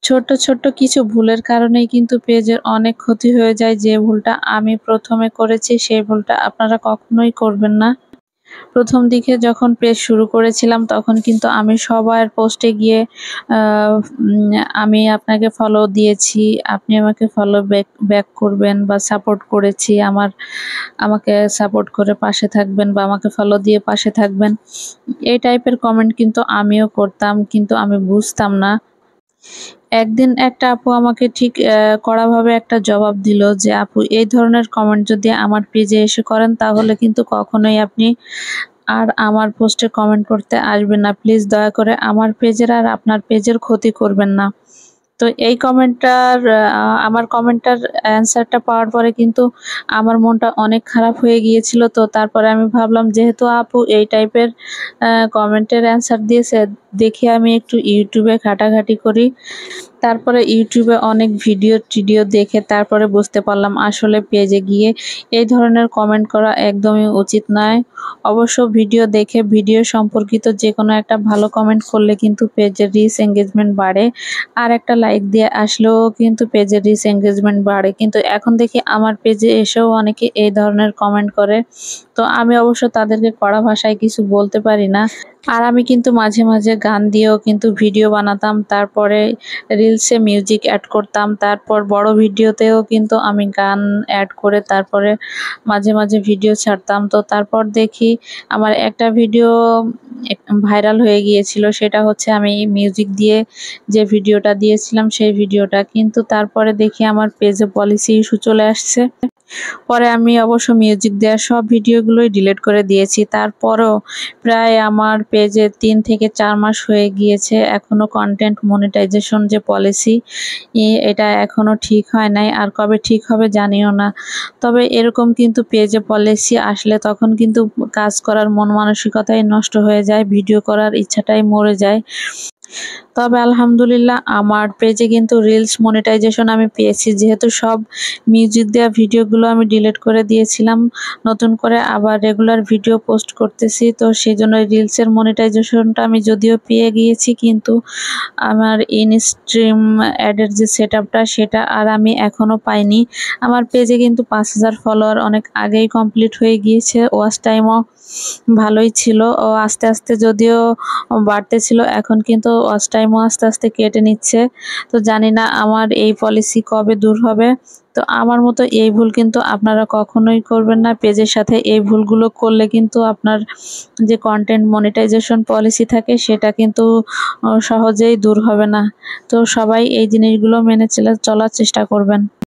ছোট্ট ছোট্ট কিছু ভুলের কারণেই কিন্তু পেজের অনেক ক্ষতি হয়ে যায়। যে ভুলটা আমি প্রথমে করেছি সেই ভুলটা আপনারা কখনোই করবেন না। প্রথম দিকে যখন পেজ শুরু করেছিলাম তখন কিন্তু আমি সবার পোস্টে গিয়ে আমি আপনাকে ফলো দিয়েছি, আপনি আমাকে ফলো ব্যাক করবেন বা সাপোর্ট করেছি, আমাকে সাপোর্ট করে পাশে থাকবেন বা আমাকে ফলো দিয়ে পাশে থাকবেন, এই টাইপের কমেন্ট কিন্তু আমিও করতাম, কিন্তু আমি বুঝতাম না। একদিন একটা আপু আমাকে ঠিক কড়াভাবে একটা জবাব দিল যে, আপু এই ধরনের কমেন্ট যদি আমার পেজে এসে করেন তাহলে কিন্তু কখনোই আপনি আর আমার পোস্টে কমেন্ট করতে আসবেন না। প্লিজ দয়া করে আমার পেজের আর আপনার পেজের ক্ষতি করবেন না। তো এই আমার কমেন্টটার অ্যান্সারটা পাওয়ার পরে কিন্তু আমার মনটা অনেক খারাপ হয়ে গিয়েছিল। তো তারপরে আমি ভাবলাম যেহেতু আপু এই টাইপের কমেন্টের অ্যান্সার দিয়েছে, দেখি আমি একটু ইউটিউবে ঘাটাঘাটি করি। তারপরে ইউটিউবে অনেক ভিডিও দেখে তারপরে বুঝতে পারলাম আসলে পেজে গিয়ে এই ধরনের কমেন্ট করা একদমই উচিত নয়। অবশ্য ভিডিও দেখে ভিডিও সম্পর্কিত যেকোনো একটা ভালো কমেন্ট করলে কিন্তু পেজের রিচ এঙ্গেজমেন্ট বাড়ে। আর একটা লাইক দিয়ে আসলেও কিন্তু পেজের রিচ এঙ্গেজমেন্ট বাড়ে। কিন্তু এখন দেখি আমার পেজে এসেও অনেকে এই ধরনের কমেন্ট করে। তো আমি অবশ্য তাদেরকে কড়া ভাষায় কিছু বলতে পারি না। আর আমি কিন্তু মাঝে মাঝে গান দিয়েও কিন্তু ভিডিও বানাতাম, তারপরে রিলসে মিউজিক অ্যাড করতাম, তারপর বড় ভিডিওতেও কিন্তু আমি গান অ্যাড করে তারপরে মাঝে মাঝে ভিডিও ছাড়তাম। তো তারপর দেখি আমার একটা ভিডিও ভাইরাল হয়ে গিয়েছিল, সেটা হচ্ছে আমি মিউজিক দিয়ে যে ভিডিওটা দিয়েছিলাম সেই ভিডিওটা, কিন্তু তারপরে দেখি আমার পেজে পলিসি ইস্যু চলে আসছে। পরে আমি অবশ্য মিউজিক দেওয়ার সব ভিডিওগুলোই ডিলিট করে দিয়েছি। তারপরও প্রায় আমার পেজে ৩ থেকে ৪ মাস হয়ে গিয়েছে, এখনও কন্টেন্ট মনিটাইজেশন যে পলিসি এটা এখনও ঠিক হয় নাই, আর কবে ঠিক হবে জানিও না। তবে এরকম কিন্তু পেজে পলিসি আসলে তখন কিন্তু কাজ করার মন মানসিকতাই নষ্ট হয়ে যায়, ভিডিও করার ইচ্ছাটাই মরে যায়। তবে আলহামদুলিল্লাহ আমার পেজে কিন্তু রিলস মনিটাইজেশন আমি পেয়েছি, যেহেতু সব মিউজিক দেওয়া ভিডিওগুলো আমি ডিলিট করে দিয়েছিলাম, নতুন করে আবার রেগুলার ভিডিও পোস্ট করতেছি। তো সেই জন্য রিলসের মনিটাইজেশনটা আমি যদিও পেয়ে গিয়েছি, কিন্তু আমার ইনস্ট্রিম অ্যাডের যে সেটআপটা সেটা আর আমি এখনও পাইনি। আমার পেজে কিন্তু ৫,০০০ ফলোয়ার অনেক আগেই কমপ্লিট হয়ে গিয়েছে, ওয়াচ টাইমও ভালোই ছিল, ও আস্তে আস্তে যদিও বাড়তেছিল, এখন কিন্তু ওয়াচ টাইমও আস্তে আস্তে কেটে নিচ্ছে। তো জানি না আমার এই পলিসি কবে দূর হবে। তো আমার মতো এই ভুল কিন্তু আপনারা কখনোই করবেন না। পেজের সাথে এই ভুলগুলো করলে কিন্তু আপনার যে কন্টেন্ট মনিটাইজেশন পলিসি থাকে সেটা কিন্তু সহজেই দূর হবে না। তো সবাই এই জিনিসগুলো মেনে চলার চেষ্টা করবেন।